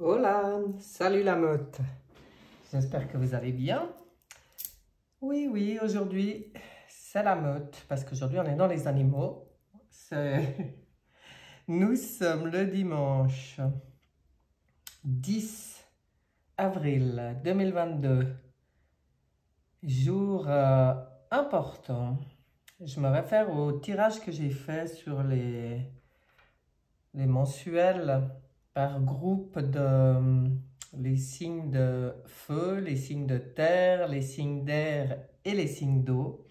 Hola, salut la meute. J'espère que vous allez bien. Oui, aujourd'hui c'est la meute parce qu'aujourd'hui on est dans les animaux. Nous sommes le dimanche 10 avril 2022, jour important. Je me réfère au tirage que j'ai fait sur les mensuels par groupe de les signes de feu, les signes de terre, les signes d'air et les signes d'eau.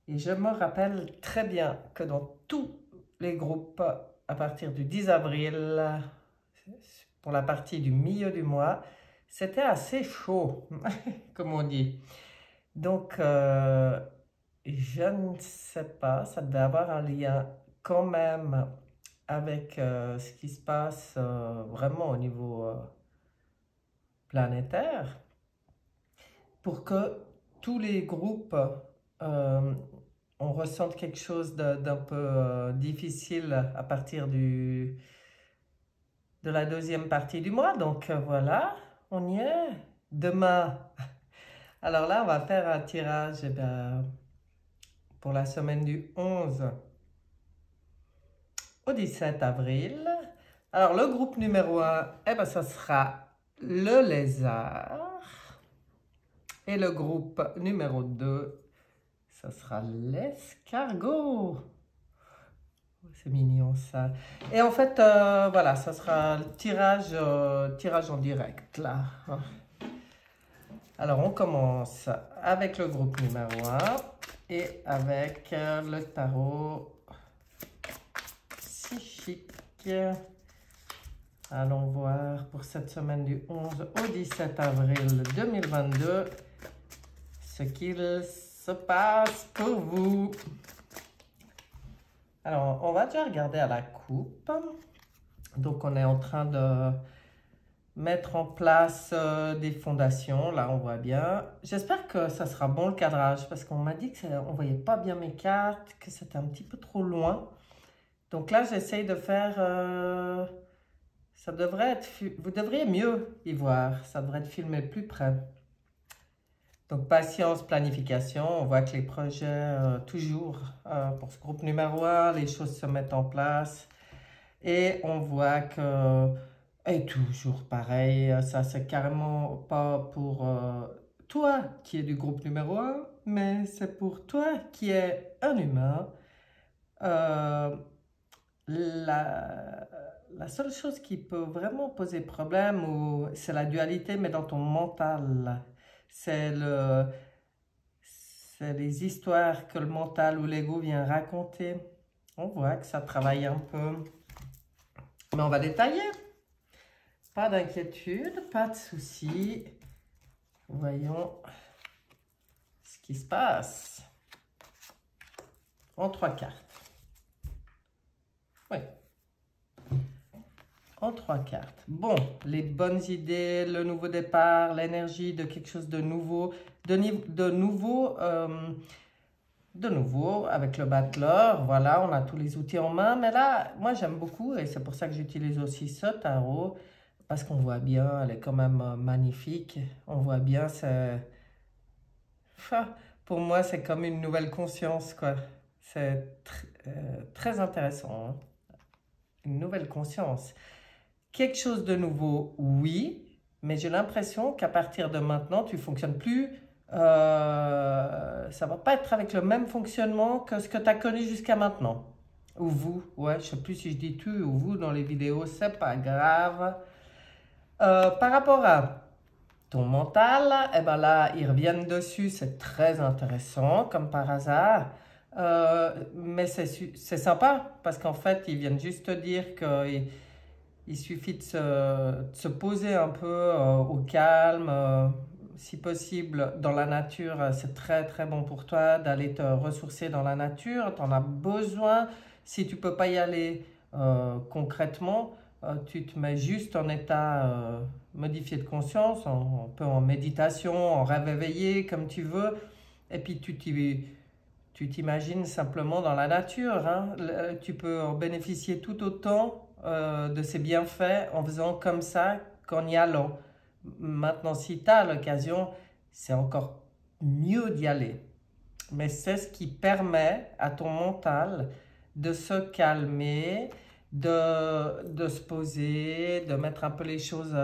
Et je me rappelle très bien que dans tous les groupes, à partir du 10 avril, pour la partie du milieu du mois, c'était assez chaud, comme on dit. Donc, je ne sais pas, ça devait avoir un lien quand même avec ce qui se passe vraiment au niveau planétaire, pour que tous les groupes on ressente quelque chose d'un peu difficile à partir de la deuxième partie du mois. Donc voilà, on y est. Demain, alors là, on va faire un tirage pour la semaine du 11 au 17 avril. Alors, le groupe numéro 1, ça sera le lézard. Et le groupe numéro 2, ça sera l'escargot. C'est mignon ça. Et en fait, voilà, ça sera le tirage en direct là. Alors, on commence avec le groupe numéro 1 et avec le tarot psychique. Allons voir pour cette semaine du 11 au 17 avril 2022 ce qu'il se passe pour vous. Alors, on va déjà regarder à la coupe. Donc, on est en train de mettre en place des fondations. Là, on voit bien. J'espère que ça sera bon le cadrage parce qu'on m'a dit qu'on ne voyait pas bien mes cartes, que c'était un petit peu trop loin. Donc là, j'essaye de faire... ça devrait être... Vous devriez mieux y voir. Ça devrait être filmé plus près. Donc, patience, planification. On voit que les projets, toujours, pour ce groupe numéro 1, les choses se mettent en place. Et on voit que... Et toujours pareil, ça c'est carrément pas pour toi qui es du groupe numéro 1, mais c'est pour toi qui es un humain. La seule chose qui peut vraiment poser problème, c'est la dualité, mais dans ton mental. C'est les histoires que le mental ou l'ego vient raconter. On voit que ça travaille un peu. Mais on va détailler. Pas d'inquiétude, pas de souci. Voyons ce qui se passe. En 3 cartes. Oui. En 3 cartes. Bon, les bonnes idées, le nouveau départ, l'énergie de quelque chose de nouveau, de nouveau avec le battleur. Voilà, on a tous les outils en main. Mais là, moi j'aime beaucoup et c'est pour ça que j'utilise aussi ce tarot. Parce qu'on voit bien, elle est quand même magnifique. On voit bien, pour moi, c'est comme une nouvelle conscience, quoi. C'est très intéressant, hein. Une nouvelle conscience. Quelque chose de nouveau, oui, mais j'ai l'impression qu'à partir de maintenant, tu ne fonctionnes plus. Ça ne va pas être avec le même fonctionnement que ce que tu as connu jusqu'à maintenant. Ou vous, ouais, je ne sais plus si je dis tu ou vous dans les vidéos, c'est pas grave. Par rapport à ton mental, eh ben là, ils reviennent dessus, c'est très intéressant, comme par hasard. Mais c'est sympa, parce qu'en fait, ils viennent juste te dire qu'il suffit de se poser un peu au calme, si possible, dans la nature. C'est très, très bon pour toi d'aller te ressourcer dans la nature. Tu en as besoin. Si tu ne peux pas y aller concrètement, tu te mets juste en état modifié de conscience, un peu en méditation, en rêve éveillé, comme tu veux. Et puis tu t'imagines simplement dans la nature, hein. Tu peux en bénéficier tout autant de ces bienfaits en faisant comme ça, qu'en y allant. Maintenant, si tu as l'occasion, c'est encore mieux d'y aller. Mais c'est ce qui permet à ton mental de se calmer, de se poser, de mettre un peu les choses,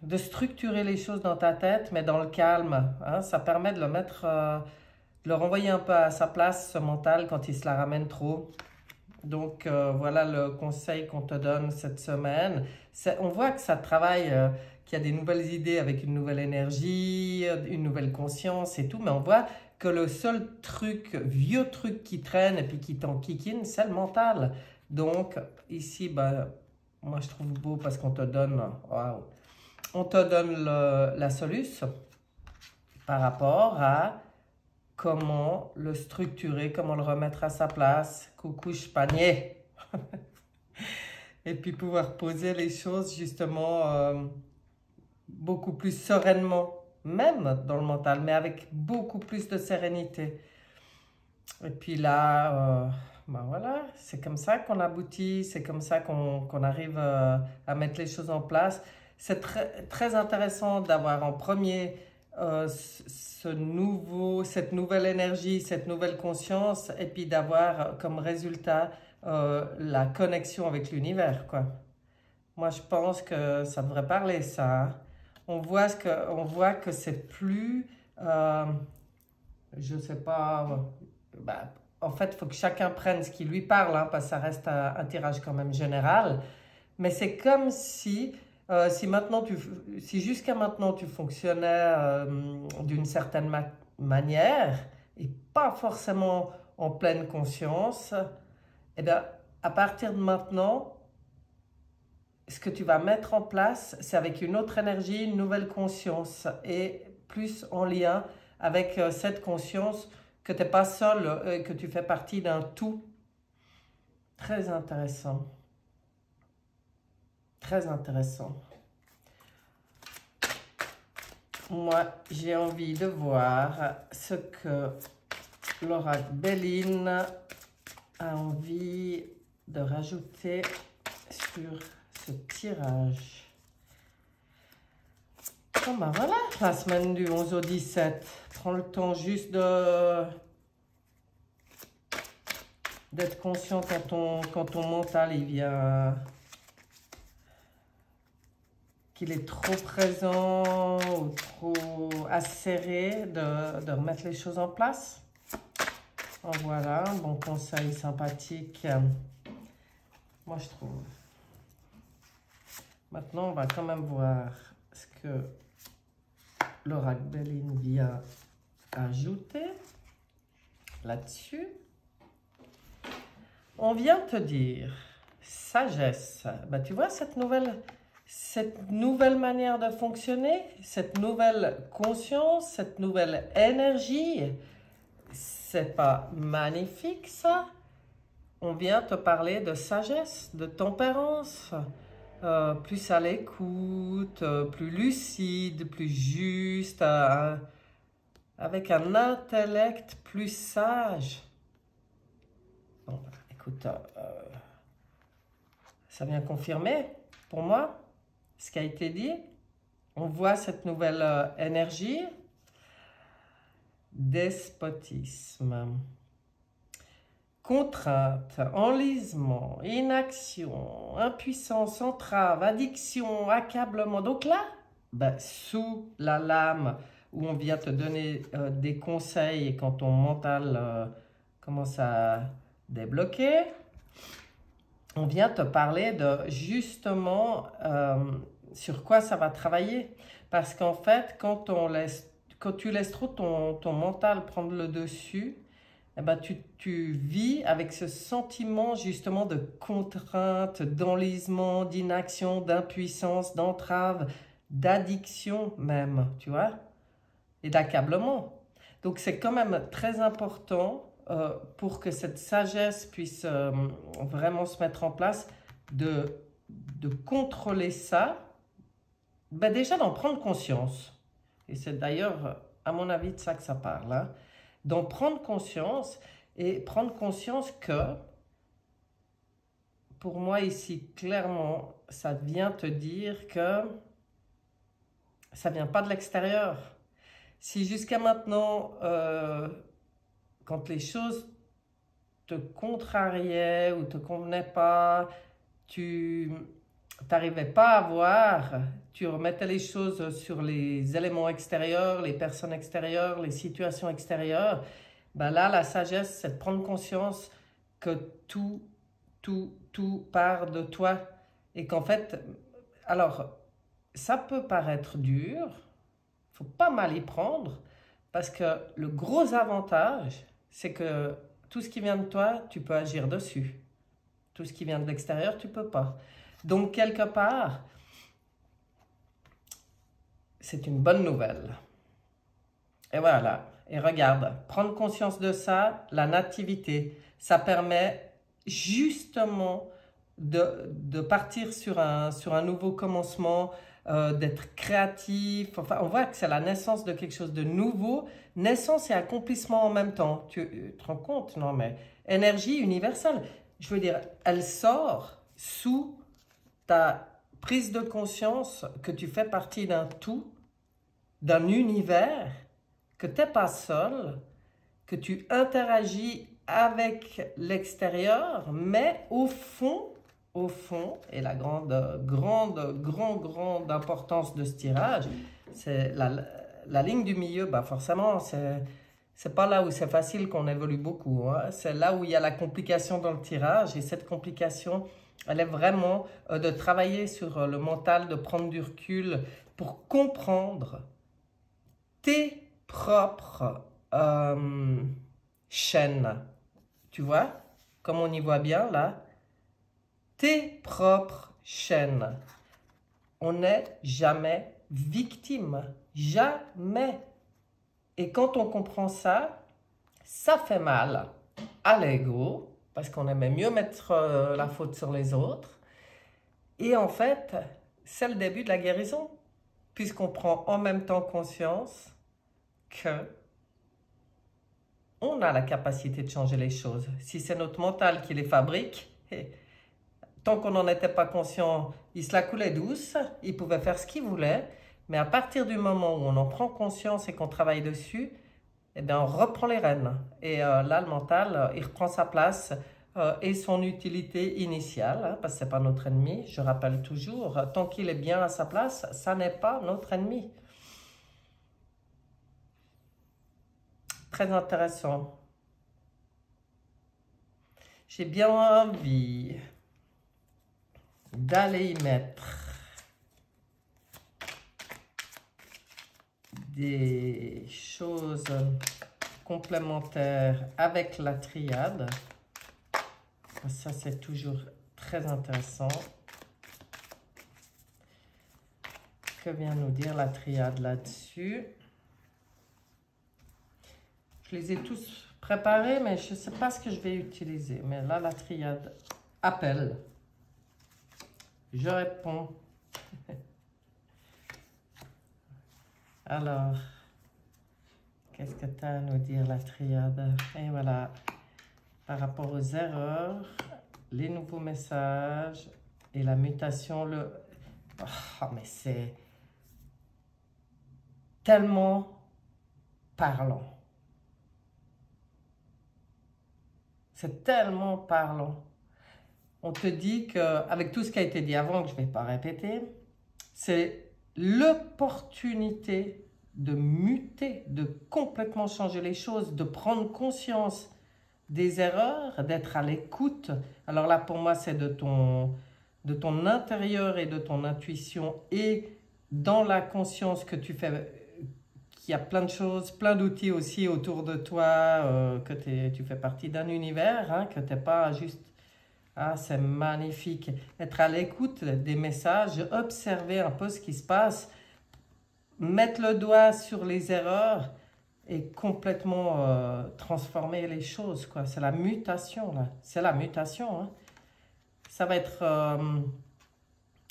de structurer les choses dans ta tête, mais dans le calme. Hein. Ça permet de le mettre, de le renvoyer un peu à sa place, ce mental, quand il se la ramène trop. Donc voilà le conseil qu'on te donne cette semaine. On voit que ça travaille, qu'il y a des nouvelles idées avec une nouvelle énergie, une nouvelle conscience et tout, mais on voit que le seul truc, vieux truc qui traîne et puis qui t'enquiquine, c'est le mental. Donc ici, ben, moi je trouve beau parce qu'on te donne, wow, on te donne la solution par rapport à comment le structurer, comment le remettre à sa place. Coucou panier. Et puis pouvoir poser les choses justement beaucoup plus sereinement, même dans le mental, mais avec beaucoup plus de sérénité. Et puis là, ben voilà, c'est comme ça qu'on aboutit, c'est comme ça qu'on arrive à mettre les choses en place. C'est très intéressant d'avoir en premier cette nouvelle énergie, cette nouvelle conscience, et puis d'avoir comme résultat la connexion avec l'univers, quoi. Moi, je pense que ça devrait parler, ça. Hein. On voit que c'est plus, je sais pas, bah, en fait, il faut que chacun prenne ce qui lui parle, hein, parce que ça reste un tirage quand même général. Mais c'est comme si si jusqu'à maintenant tu fonctionnais d'une certaine manière et pas forcément en pleine conscience, eh bien, à partir de maintenant, ce que tu vas mettre en place, c'est avec une autre énergie, une nouvelle conscience et plus en lien avec cette conscience que tu n'es pas seul, que tu fais partie d'un tout. Très intéressant. Très intéressant. Moi, j'ai envie de voir ce que l'oracle Béline a envie de rajouter sur ce tirage. Bon ben voilà, la semaine du 11 au 17. Prends le temps juste d'être conscient quand ton mental il vient, qu'il est trop présent ou trop acéré, de remettre les choses en place. Voilà, un bon conseil sympathique, moi je trouve. Maintenant, on va quand même voir ce que l'oracle Béline vient ajouter là-dessus. On vient te dire sagesse. Ben, tu vois cette nouvelle manière de fonctionner, cette nouvelle conscience, cette nouvelle énergie. C'est pas magnifique ça? On vient te parler de sagesse, de tempérance. Plus à l'écoute, plus lucide, plus juste, avec un intellect plus sage. Bon, écoute, ça vient confirmer pour moi ce qui a été dit. On voit cette nouvelle énergie, despotisme. Contrainte, enlisement, inaction, impuissance, entrave, addiction, accablement. Donc là, ben, sous la lame où on vient te donner des conseils et quand ton mental commence à débloquer, on vient te parler de justement sur quoi ça va travailler. Parce qu'en fait, quand tu laisses trop ton mental prendre le dessus, eh ben, tu vis avec ce sentiment justement de contrainte, d'enlisement, d'inaction, d'impuissance, d'entrave, d'addiction même, tu vois, et d'accablement. Donc c'est quand même très important pour que cette sagesse puisse vraiment se mettre en place, de contrôler ça, ben déjà d'en prendre conscience. Et c'est d'ailleurs, à mon avis, de ça que ça parle, hein. D'en prendre conscience et prendre conscience que pour moi ici, clairement, ça vient te dire que ça ne vient pas de l'extérieur. Si jusqu'à maintenant, quand les choses te contrariaient ou te convenaient pas, tu n'arrivais pas à voir, tu remettais les choses sur les éléments extérieurs, les personnes extérieures, les situations extérieures, ben là, la sagesse, c'est de prendre conscience que tout part de toi. Et qu'en fait, alors, ça peut paraître dur, il ne faut pas mal y prendre, parce que le gros avantage, c'est que tout ce qui vient de toi, tu peux agir dessus. Tout ce qui vient de l'extérieur, tu ne peux pas. Donc, quelque part, c'est une bonne nouvelle. Et voilà. Et regarde, prendre conscience de ça, la nativité, ça permet justement de partir sur un nouveau commencement, d'être créatif. Enfin, on voit que c'est la naissance de quelque chose de nouveau. Naissance et accomplissement en même temps. Tu te rends compte? Non, mais énergie universelle. Je veux dire, elle sort sous ta prise de conscience que tu fais partie d'un tout, d'un univers, que tu n'es pas seul, que tu interagis avec l'extérieur, mais au fond, et la grande importance de ce tirage, c'est la ligne du milieu, bah forcément, c'est pas là où c'est facile qu'on évolue beaucoup, hein. C'est là où il y a la complication dans le tirage, et cette complication, elle est vraiment de travailler sur le mental, de prendre du recul pour comprendre tes propres chaînes. Tu vois, comme on y voit bien là, tes propres chaînes. On n'est jamais victime, jamais. Et quand on comprend ça, ça fait mal à l'ego, parce qu'on aimait mieux mettre la faute sur les autres. Et en fait, c'est le début de la guérison, puisqu'on prend en même temps conscience que on a la capacité de changer les choses. Si c'est notre mental qui les fabrique, tant qu'on n'en était pas conscient, il se la coulait douce, il pouvait faire ce qu'il voulait, mais à partir du moment où on en prend conscience et qu'on travaille dessus, eh bien, on reprend les rênes. Et là, le mental, il reprend sa place et son utilité initiale, hein, parce que ce n'est pas notre ennemi, je rappelle toujours, tant qu'il est bien à sa place, ça n'est pas notre ennemi. Très intéressant. J'ai bien envie d'aller y mettre des choses complémentaires avec la triade. Ça, c'est toujours très intéressant. Que vient nous dire la triade là-dessus? Je les ai tous préparés, mais je ne sais pas ce que je vais utiliser. Mais là, la triade appelle. Je réponds. Alors, qu'est-ce que tu as à nous dire, la triade? Et voilà, par rapport aux erreurs, les nouveaux messages et la mutation, Oh, mais c'est tellement parlant. C'est tellement parlant. On te dit qu'avec tout ce qui a été dit avant, que je ne vais pas répéter, c'est l'opportunité de muter, de complètement changer les choses, de prendre conscience des erreurs, d'être à l'écoute. Alors là, pour moi, c'est de ton intérieur et de ton intuition et dans la conscience que tu fais, qu'il y a plein de choses, plein d'outils aussi autour de toi, que tu fais partie d'un univers, hein, que tu n'es pas juste... Ah, c'est magnifique. Être à l'écoute des messages, observer un peu ce qui se passe, mettre le doigt sur les erreurs et complètement transformer les choses, quoi. C'est la mutation, là. C'est la mutation, hein. Ça va être...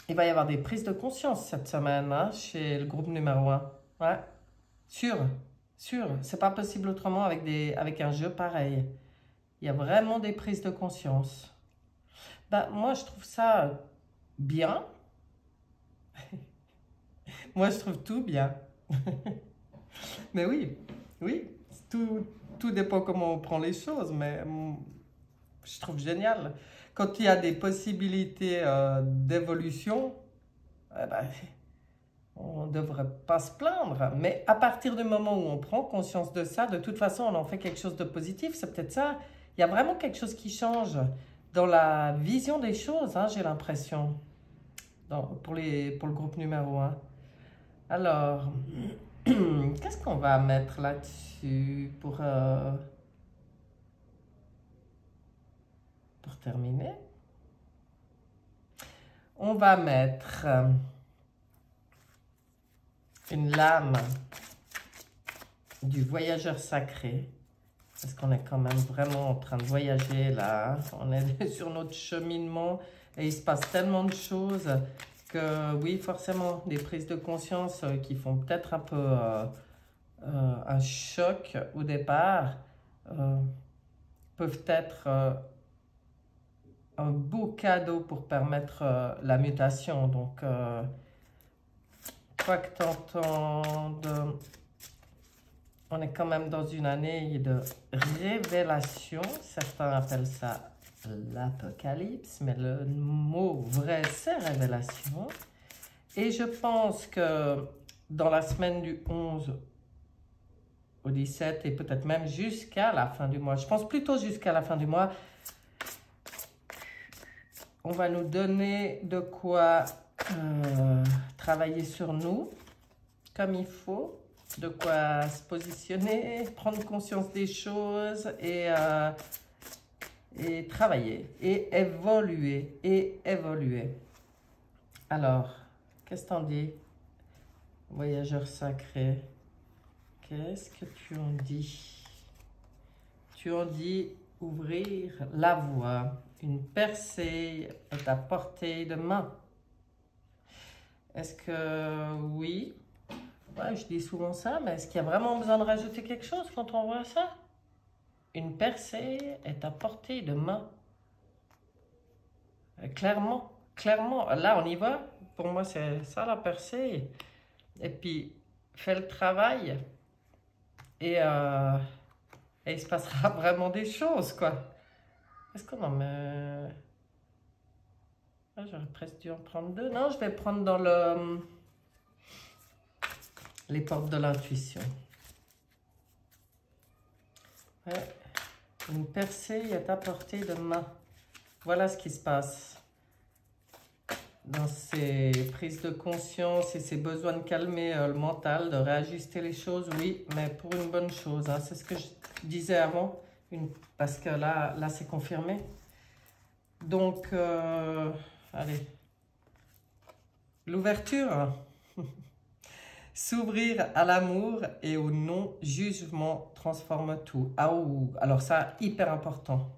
il va y avoir des prises de conscience cette semaine, hein, chez le groupe numéro 1. Ouais. Sûr. C'est pas possible autrement avec un jeu pareil. Il y a vraiment des prises de conscience. Ben, moi, je trouve ça bien. Moi, je trouve tout bien. Mais oui, oui, tout dépend comment on prend les choses, mais je trouve génial. Quand il y a des possibilités d'évolution, eh ben, on ne devrait pas se plaindre. Mais à partir du moment où on prend conscience de ça, de toute façon, on en fait quelque chose de positif. C'est peut-être ça. Il y a vraiment quelque chose qui change dans la vision des choses, hein, j'ai l'impression, pour le groupe numéro un. Alors, qu'est-ce qu'on va mettre là-dessus pour terminer? On va mettre une lame du voyageur sacré, parce qu'on est quand même vraiment en train de voyager là. On est sur notre cheminement et il se passe tellement de choses que oui, forcément, des prises de conscience qui font peut-être un peu un choc au départ peuvent être un beau cadeau pour permettre la mutation. Donc, quoi que t'entendes, on est quand même dans une année de révélation. Certains appellent ça l'apocalypse, mais le mot vrai, c'est révélation. Et je pense que dans la semaine du 11 au 17 et peut-être même jusqu'à la fin du mois, je pense plutôt jusqu'à la fin du mois, on va nous donner de quoi travailler sur nous comme il faut, de quoi se positionner, prendre conscience des choses et travailler et évoluer. Alors, qu'est-ce que t'en dis, voyageur sacré? Qu'est-ce que tu en dis? Tu en dis ouvrir la voie. Une percée est à portée de main. Est-ce que oui? Ouais, je dis souvent ça, mais est-ce qu'il y a vraiment besoin de rajouter quelque chose quand on voit ça? Une percée est à portée de main. Clairement, clairement. Là, on y va. Pour moi, c'est ça la percée. Et puis, fais le travail et il se passera vraiment des choses, quoi. Est-ce qu'on en met... Ah, j'aurais presque dû en prendre deux. Non, je vais prendre dans les portes de l'intuition. Ouais. Une percée est à portée de main. Voilà ce qui se passe dans ces prises de conscience et ces besoins de calmer le mental, de réajuster les choses, oui, mais pour une bonne chose. Hein. C'est ce que je disais avant, parce que là c'est confirmé. Donc, allez, l'ouverture, s'ouvrir à l'amour et au non-jugement transforme tout. Ah, alors ça, hyper important,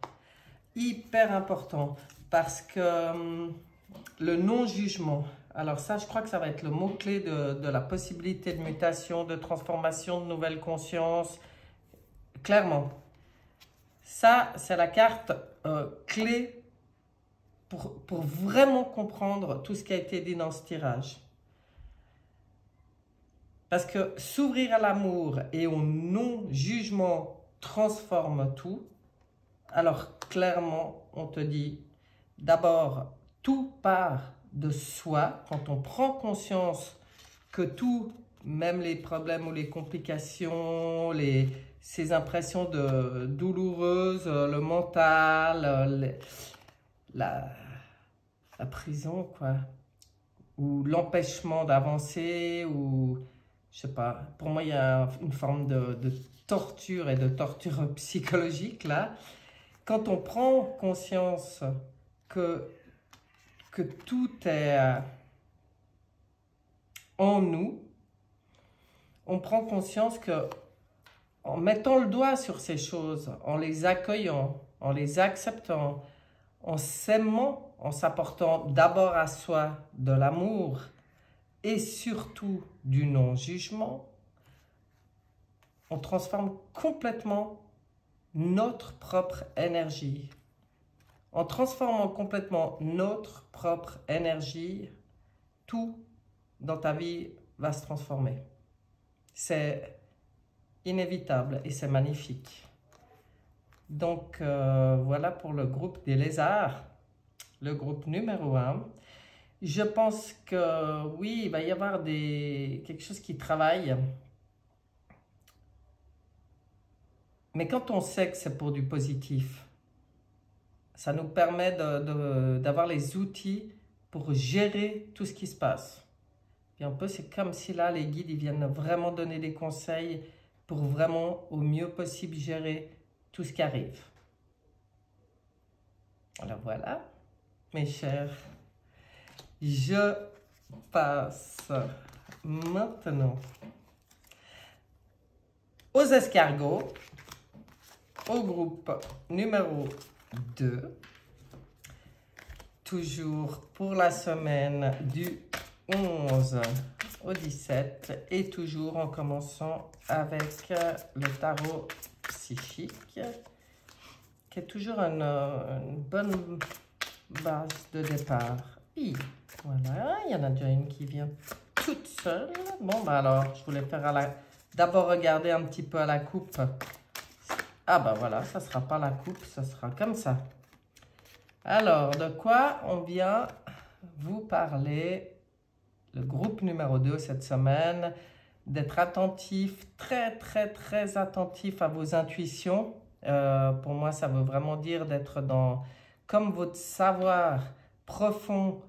parce que le non-jugement, alors ça, je crois que ça va être le mot-clé de la possibilité de mutation, de transformation, de nouvelle conscience, clairement. Ça, c'est la carte clé pour vraiment comprendre tout ce qui a été dit dans ce tirage. Parce que s'ouvrir à l'amour et au non-jugement transforme tout. Alors, clairement, on te dit, d'abord, tout part de soi. Quand on prend conscience que tout, même les problèmes ou les complications, ces impressions douloureuses, le mental, la prison, quoi, ou l'empêchement d'avancer, ou je sais pas, pour moi il y a une forme de torture et de torture psychologique là. Quand on prend conscience que tout est en nous, on prend conscience que en mettant le doigt sur ces choses, en les accueillant, en les acceptant, en s'aimant, en s'apportant d'abord à soi de l'amour et surtout du non-jugement, on transforme complètement notre propre énergie. En transformant complètement notre propre énergie, tout dans ta vie va se transformer. C'est inévitable et c'est magnifique. Donc voilà pour le groupe des lézards, le groupe numéro 1. Je pense que oui, il va y avoir quelque chose qui travaille. Mais quand on sait que c'est pour du positif, ça nous permet d'avoir les outils pour gérer tout ce qui se passe. Puis un peu, c'est comme si là, les guides ils viennent vraiment donner des conseils pour vraiment au mieux possible gérer tout ce qui arrive. Alors voilà, mes chers, je passe maintenant aux escargots, au groupe numéro 2, toujours pour la semaine du 11 au 17 et toujours en commençant avec le tarot psychique qui est toujours une bonne base de départ. Et voilà, il y en a déjà une qui vient toute seule. Bon, bah alors, je voulais faire d'abord regarder un petit peu à la coupe. Ah bah voilà, ça sera pas la coupe, ça sera comme ça. Alors, de quoi on vient vous parler? Le groupe numéro 2 cette semaine, d'être attentif, très attentif à vos intuitions. Pour moi, ça veut vraiment dire d'être comme votre savoir profond,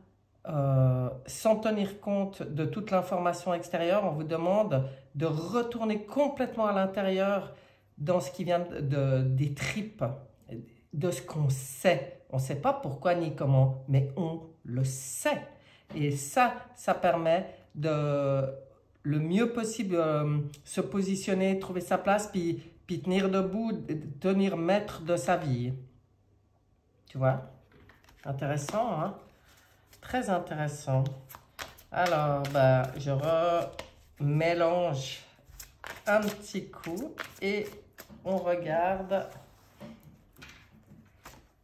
sans tenir compte de toute l'information extérieure. On vous demande de retourner complètement à l'intérieur dans ce qui vient des tripes, de ce qu'on sait. On ne sait pas pourquoi ni comment, mais on le sait. Et ça permet de le mieux possible se positionner, trouver sa place, puis tenir debout, tenir maître de sa vie. Tu vois? Intéressant, hein? Très intéressant. Alors, bah, je remélange un petit coup et on regarde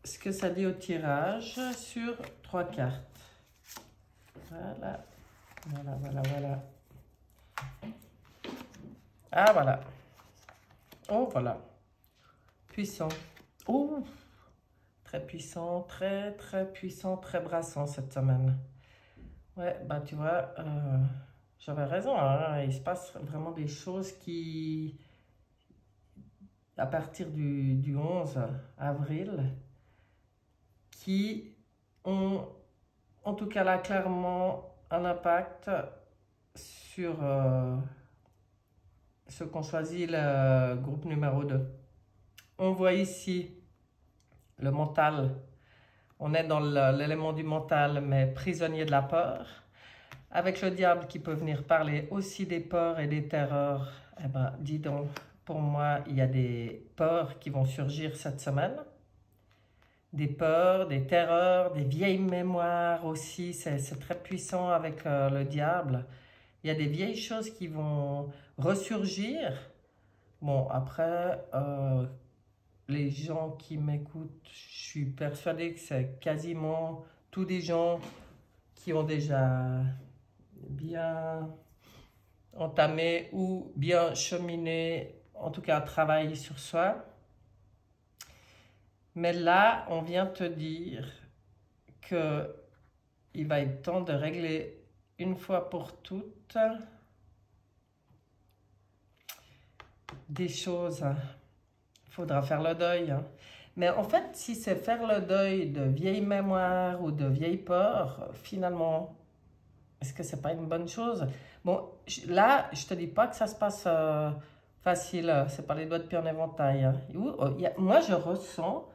ce que ça dit au tirage sur 3 cartes. Voilà, voilà. Ah, voilà. Oh, voilà. Puissant. Oh, très puissant, très puissant, très brassant cette semaine. Ouais, bah tu vois, j'avais raison, hein, il se passe vraiment des choses qui, à partir du 11 avril, qui ont, en tout cas là, clairement un impact sur ceux qui ont choisi le groupe numéro 2. On voit ici le mental. On est dans l'élément du mental, mais prisonnier de la peur. Avec le diable qui peut venir parler aussi des peurs et des terreurs. Eh ben, dis donc, pour moi, il y a des peurs qui vont surgir cette semaine. Des peurs, des terreurs, des vieilles mémoires aussi. C'est très puissant avec le diable. Il y a des vieilles choses qui vont ressurgir. Bon, après, les gens qui m'écoutent, je suis persuadée que c'est quasiment tous des gens qui ont déjà bien entamé ou bien cheminé, en tout cas travaillé sur soi. Mais là, on vient te dire qu'il va être temps de régler une fois pour toutes des choses. Il faudra faire le deuil. Mais en fait, si c'est faire le deuil de vieilles mémoires ou de vieilles peurs, finalement, est-ce que c'est pas une bonne chose? Bon, là, je te dis pas que ça se passe facile. C'est pas les doigts de pied en éventail. Hein. Moi, je ressens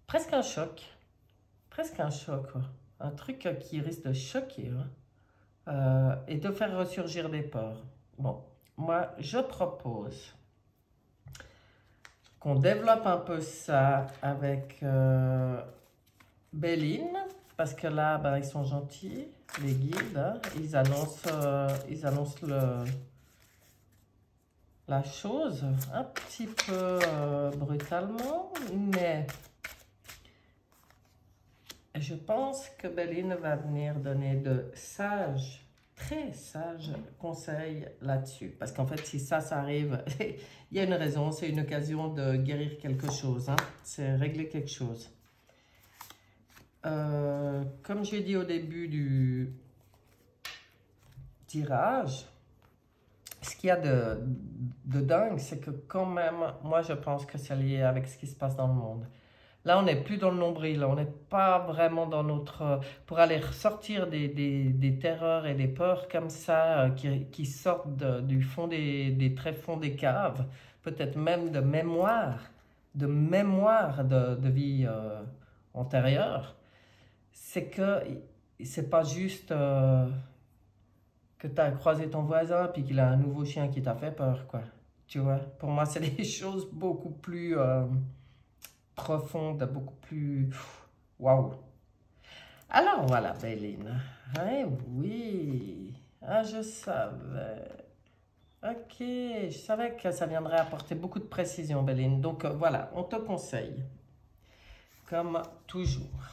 presque un choc. Presque un choc. Quoi. Un truc qui risque de choquer. Hein. Et de faire ressurgir des peurs. Bon, moi, je propose qu'on développe un peu ça avec Béline, parce que là, ben, ils sont gentils, les guides, hein, ils annoncent la chose un petit peu brutalement, mais Je pense que Béline va venir donner de sages, très sages conseils là-dessus. Parce qu'en fait, si ça arrive, il y a une raison, c'est une occasion de guérir quelque chose, hein. C'est régler quelque chose. Comme j'ai dit au début du tirage, ce qu'il y a de dingue, c'est que quand même, moi je pense que c'est lié avec ce qui se passe dans le monde. Là, on n'est plus dans le nombril, on n'est pas vraiment dans notre... Pour aller ressortir des terreurs et des peurs comme ça, qui sortent du fond des tréfonds des caves, peut-être même de mémoire de vie antérieure, c'est que c'est pas juste que tu as croisé ton voisin puis qu'il a un nouveau chien qui t'a fait peur, quoi. Tu vois, pour moi, c'est des choses beaucoup plus... profonde, beaucoup plus... Waouh! Alors voilà, Béline. Eh oui, ah, je savais. Ok, je savais que ça viendrait apporter beaucoup de précision, Béline. Donc voilà, on te conseille, comme toujours,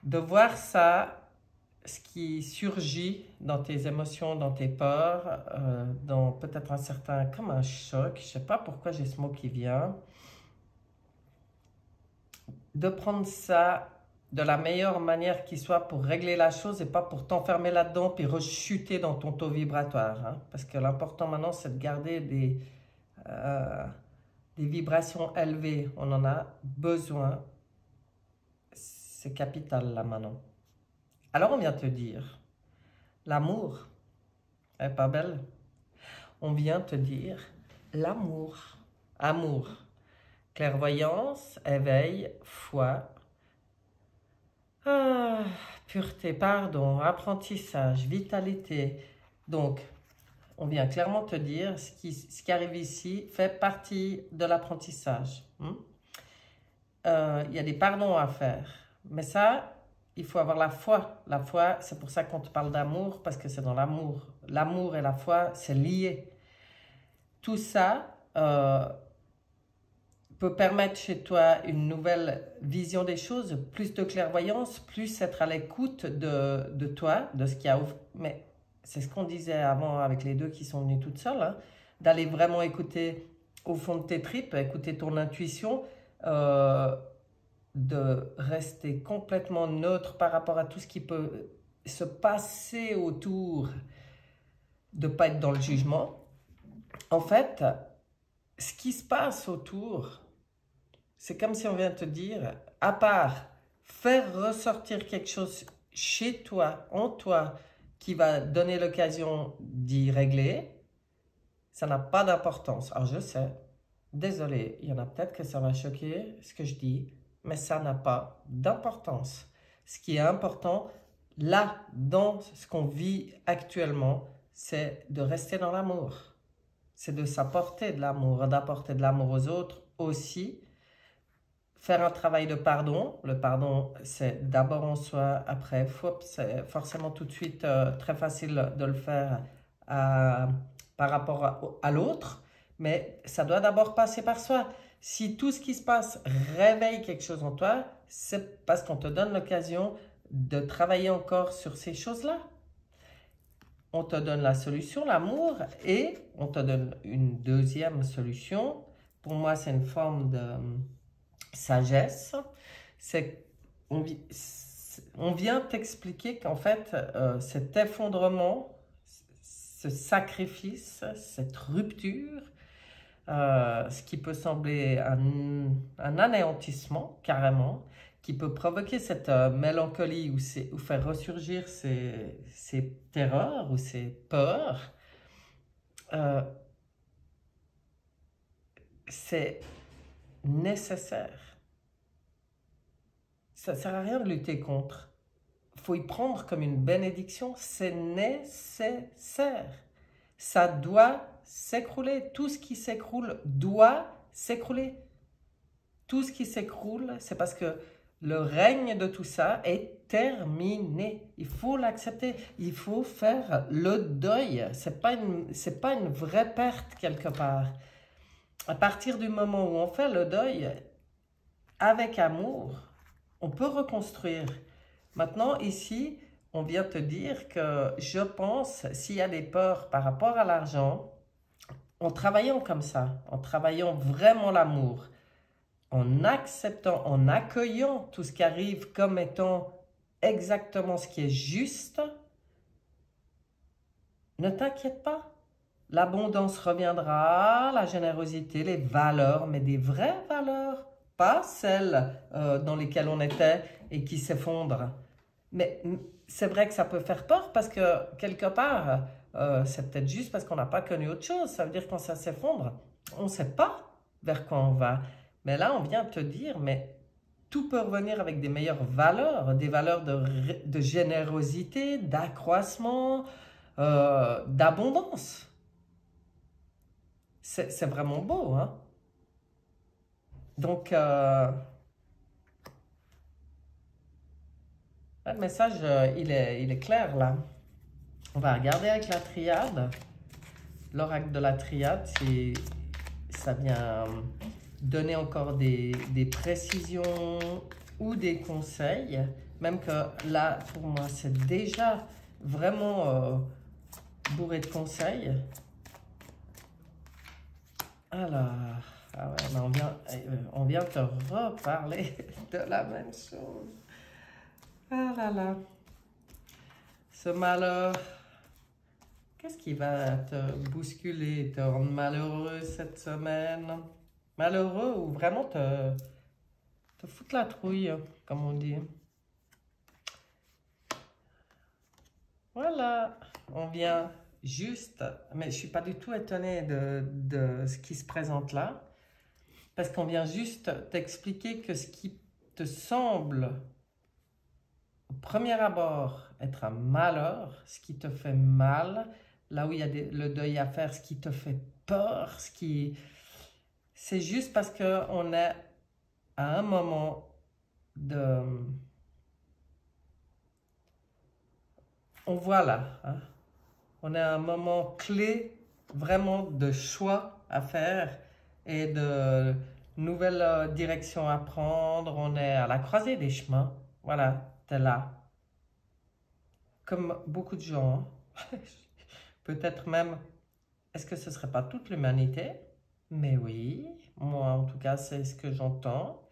de voir ça, ce qui surgit dans tes émotions, dans tes peurs, dans peut-être un certain, comme un choc, je sais pas pourquoi j'ai ce mot qui vient, de prendre ça de la meilleure manière qui soit pour régler la chose et pas pour t'enfermer là-dedans puis rechuter dans ton taux vibratoire, hein. Parce que l'important maintenant, c'est de garder des vibrations élevées. On en a besoin. C'est capital là maintenant. Alors on vient te dire, l'amour est pas belle. On vient te dire l'amour. Amour. Clairvoyance, éveil, foi. Ah, pureté, pardon, apprentissage, vitalité. Donc, on vient clairement te dire, ce qui arrive ici fait partie de l'apprentissage. Il y a des pardons à faire. Mais ça, il faut avoir la foi. La foi, c'est pour ça qu'on te parle d'amour, parce que c'est dans l'amour. L'amour et la foi, c'est lié. Tout ça peut permettre chez toi une nouvelle vision des choses, plus de clairvoyance, plus être à l'écoute de toi, de ce qu'il y a. Mais c'est ce qu'on disait avant avec les deux qui sont venues toutes seules, hein, d'aller vraiment écouter au fond de tes tripes, écouter ton intuition, de rester complètement neutre par rapport à tout ce qui peut se passer autour, de ne pas être dans le jugement. En fait, ce qui se passe autour, c'est comme si on vient te dire, à part faire ressortir quelque chose chez toi, en toi, qui va donner l'occasion d'y régler, ça n'a pas d'importance. Alors je sais, désolé, il y en a peut-être que ça va choquer ce que je dis, mais ça n'a pas d'importance. Ce qui est important, là, dans ce qu'on vit actuellement, c'est de rester dans l'amour. C'est de s'apporter de l'amour, d'apporter de l'amour aux autres aussi. Faire un travail de pardon. Le pardon, c'est d'abord en soi, après, c'est forcément tout de suite très facile de le faire par rapport à l'autre, mais ça doit d'abord passer par soi. Si tout ce qui se passe réveille quelque chose en toi, c'est parce qu'on te donne l'occasion de travailler encore sur ces choses-là. On te donne la solution, l'amour, et on te donne une deuxième solution. Pour moi, c'est une forme de sagesse. On vient t'expliquer qu'en fait, cet effondrement, ce sacrifice, cette rupture, ce qui peut sembler un anéantissement carrément, qui peut provoquer cette mélancolie ou faire ressurgir ces terreurs ou ces peurs, c'est nécessaire. Ça ne sert à rien de lutter contre. Il faut y prendre comme une bénédiction. C'est nécessaire. Ça doit s'écrouler. Tout ce qui s'écroule doit s'écrouler. Tout ce qui s'écroule, c'est parce que le règne de tout ça est terminé. Il faut l'accepter. Il faut faire le deuil. C'est pas une vraie perte quelque part. À partir du moment où on fait le deuil avec amour, on peut reconstruire. Maintenant, ici, on vient te dire que je pense, s'il y a des peurs par rapport à l'argent, en travaillant comme ça, en travaillant vraiment l'amour, en acceptant, en accueillant tout ce qui arrive comme étant exactement ce qui est juste, ne t'inquiète pas. L'abondance reviendra, la générosité, les valeurs, mais des vraies valeurs, pas celles dans lesquelles on était et qui s'effondrent. Mais c'est vrai que ça peut faire peur parce que quelque part, c'est peut-être juste parce qu'on n'a pas connu autre chose. Ça veut dire que quand ça s'effondre, on ne sait pas vers quoi on va. Mais là, on vient te dire, mais tout peut revenir avec des meilleures valeurs, des valeurs de générosité, d'accroissement, d'abondance. C'est vraiment beau, hein? Donc, le message, il est clair, là. On va regarder avec la triade. L'oracle de la triade, ça vient donner encore des précisions ou des conseils. Même que là, pour moi, c'est déjà vraiment bourré de conseils. Alors, ah ouais, mais on vient te reparler de la même chose. Ah là là. Ce malheur, qu'est-ce qui va te bousculer, te rendre malheureux cette semaine? Malheureux ou vraiment te foutre la trouille, comme on dit. Voilà, on vient juste, mais je ne suis pas du tout étonnée de ce qui se présente là, parce qu'on vient juste t'expliquer que ce qui te semble au premier abord être un malheur, ce qui te fait mal, là où il y a le deuil à faire, ce qui te fait peur, c'est juste parce qu'on est à un moment on voit là, hein, on est à un moment clé vraiment de choix à faire et de nouvelles directions à prendre. On est à la croisée des chemins. Voilà, t'es là. Comme beaucoup de gens. Hein. Peut-être même, est-ce que ce ne serait pas toute l'humanité? Mais oui, moi en tout cas, c'est ce que j'entends.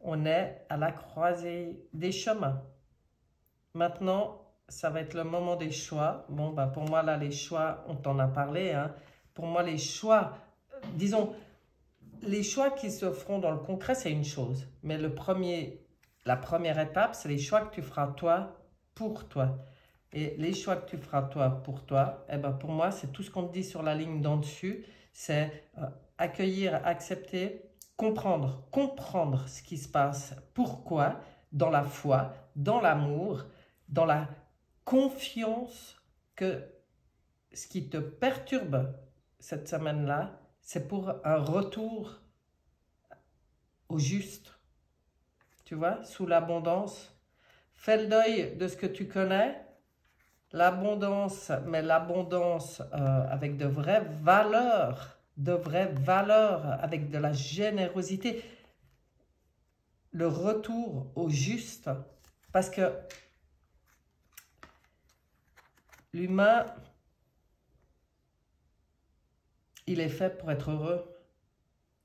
On est à la croisée des chemins. Maintenant, ça va être le moment des choix. Bon, bah pour moi, là, les choix, on t'en a parlé. Hein. Pour moi, les choix, disons, les choix qui se feront dans le concret, c'est une chose. Mais la première étape, c'est les choix que tu feras toi, pour toi. Et les choix que tu feras toi, pour toi, eh ben pour moi, c'est tout ce qu'on te dit sur la ligne d'en dessus. C'est accueillir, accepter, comprendre ce qui se passe. Pourquoi? Dans la foi, dans l'amour, dans la confiance que ce qui te perturbe cette semaine-là, c'est pour un retour au juste. Tu vois, sous l'abondance. Fais le deuil de ce que tu connais. L'abondance, mais l'abondance avec de vraies valeurs, avec de la générosité. Le retour au juste. Parce que l'humain, il est fait pour être heureux.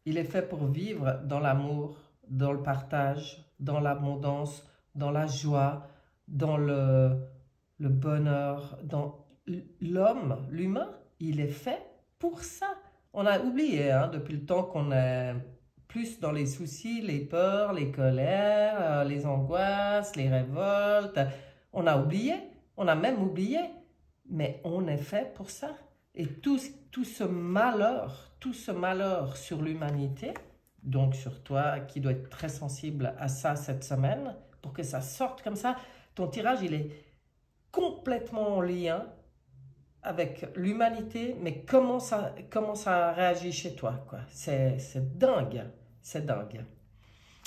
Il est fait pour vivre dans l'amour, dans le partage, dans l'abondance, dans la joie, dans le bonheur. Dans l'homme, l'humain, il est fait pour ça. On a oublié, hein, depuis le temps qu'on est plus dans les soucis, les peurs, les colères, les angoisses, les révoltes. On a oublié, on a même oublié, mais on est fait pour ça. Et tout ce malheur sur l'humanité, donc sur toi qui dois être très sensible à ça cette semaine, pour que ça sorte comme ça, ton tirage il est complètement en lien avec l'humanité, mais comment ça réagit chez toi, quoi. C'est dingue, c'est dingue.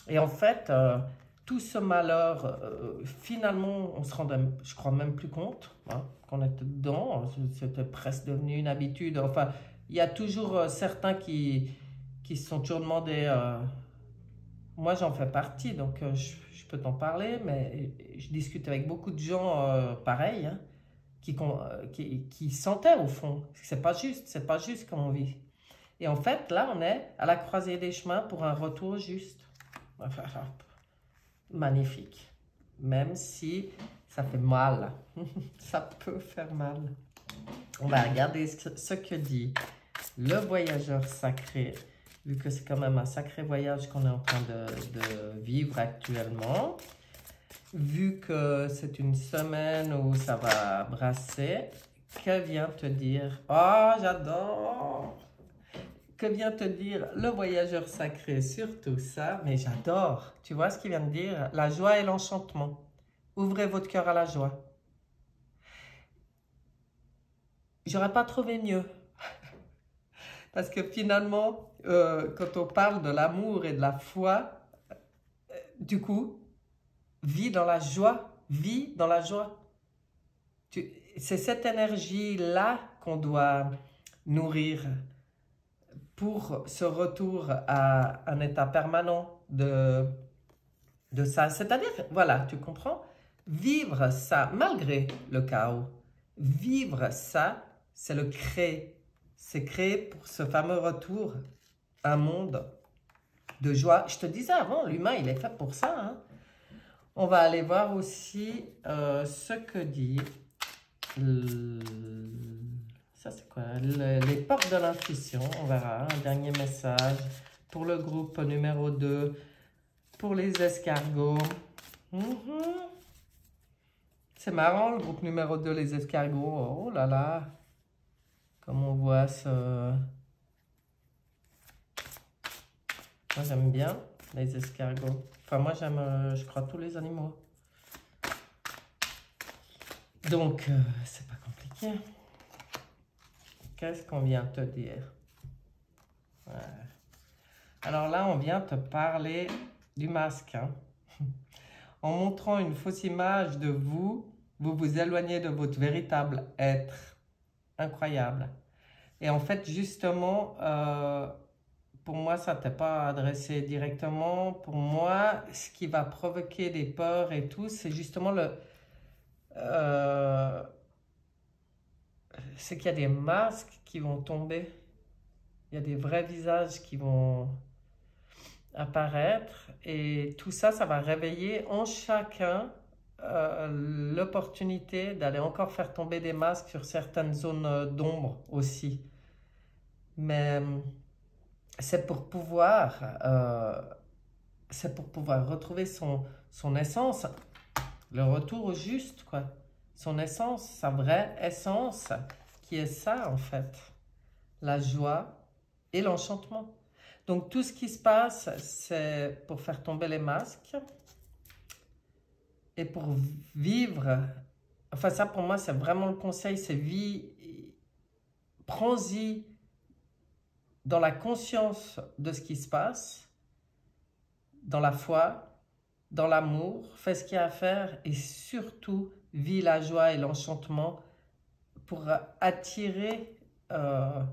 Et en fait, tout ce malheur, finalement, on se rend, je crois, même plus compte hein, qu'on était dedans. C'était presque devenu une habitude. Enfin, il y a toujours certains qui se sont toujours demandé moi j'en fais partie, donc je peux t'en parler, mais je discute avec beaucoup de gens pareils, hein, qui s'enterrent au fond. C'est pas juste comme on vit. Et en fait, là, on est à la croisée des chemins pour un retour juste. Enfin, magnifique. Même si ça fait mal. Ça peut faire mal. On va regarder ce que dit le voyageur sacré, vu que c'est quand même un sacré voyage qu'on est en train de vivre actuellement. Vu que c'est une semaine où ça va brasser, que vient te dire? Oh, j'adore! Que vient te dire le voyageur sacré sur tout ça? Mais j'adore! Tu vois ce qu'il vient de dire? La joie et l'enchantement. Ouvrez votre cœur à la joie. J'aurais pas trouvé mieux. Parce que finalement, quand on parle de l'amour et de la foi, du coup, vis dans la joie. Vis dans la joie. C'est cette énergie-là qu'on doit nourrir pour ce retour à un état permanent de ça. C'est-à-dire, voilà, tu comprends? Vivre ça, malgré le chaos, vivre ça, c'est le créer. C'est créer pour ce fameux retour un monde de joie. Je te disais avant, l'humain, il est fait pour ça. Hein? On va aller voir aussi ce que dit... Ça, c'est quoi? Les portes de l'intuition. On verra. Un dernier message pour le groupe numéro 2. Pour les escargots. C'est marrant, le groupe numéro 2, les escargots. Oh là là. Comme on voit ce... Moi, j'aime bien les escargots. Enfin, moi, j'aime, je crois, tous les animaux. Donc, c'est pas compliqué. Qu'est-ce qu'on vient te dire? Ouais. Alors là, on vient te parler du masque. Hein. En montrant une fausse image de vous, vous vous éloignez de votre véritable être. Incroyable. Et en fait, justement, pour moi, ça ne t'est pas adressé directement. Pour moi, ce qui va provoquer des peurs et tout, c'est justement c'est qu'il y a des masques qui vont tomber. Il y a des vrais visages qui vont apparaître. Et tout ça, ça va réveiller en chacun l'opportunité d'aller encore faire tomber des masques sur certaines zones d'ombre aussi. Mais c'est pour pouvoir retrouver son essence, le retour au juste, quoi. Son essence, sa vraie essence, qui est ça en fait, la joie et l'enchantement. Donc tout ce qui se passe, c'est pour faire tomber les masques et pour vivre. Enfin ça pour moi c'est vraiment le conseil, c'est prends-y dans la conscience de ce qui se passe, dans la foi, dans l'amour, fais ce qu'il y a à faire et surtout vis la joie et l'enchantement pour attirer à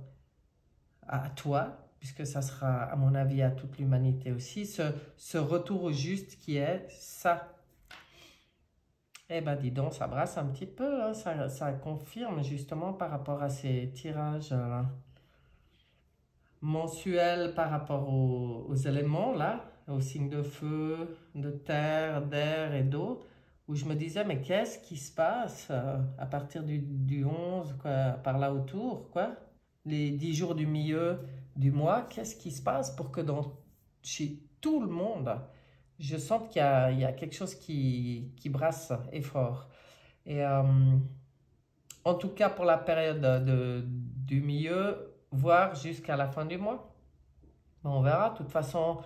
toi, puisque ça sera à mon avis à toute l'humanité aussi, ce retour au juste qui est ça. Eh ben dis donc, ça brasse un petit peu, hein, ça confirme justement par rapport à ces tirages mensuels par rapport aux éléments là, aux signes de feu, de terre, d'air et d'eau, où je me disais, mais qu'est-ce qui se passe à partir du 11, quoi, par là autour, quoi, les 10 jours du milieu du mois, qu'est-ce qui se passe pour que chez tout le monde, je sente qu'il y a quelque chose qui brasse et fort. Et en tout cas pour la période du milieu, voire jusqu'à la fin du mois. Bon, on verra, de toute façon,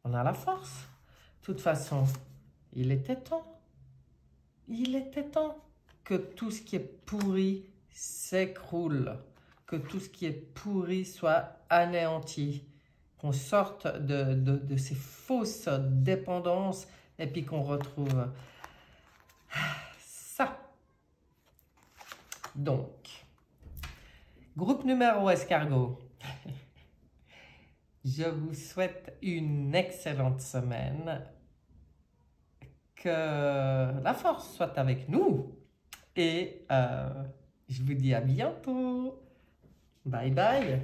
on a la force. De toute façon, il était temps que tout ce qui est pourri s'écroule, que tout ce qui est pourri soit anéanti, qu'on sorte de ces fausses dépendances et puis qu'on retrouve ça. Donc, groupe numéro escargot. Je vous souhaite une excellente semaine. Que la force soit avec nous. Et je vous dis à bientôt. Bye bye.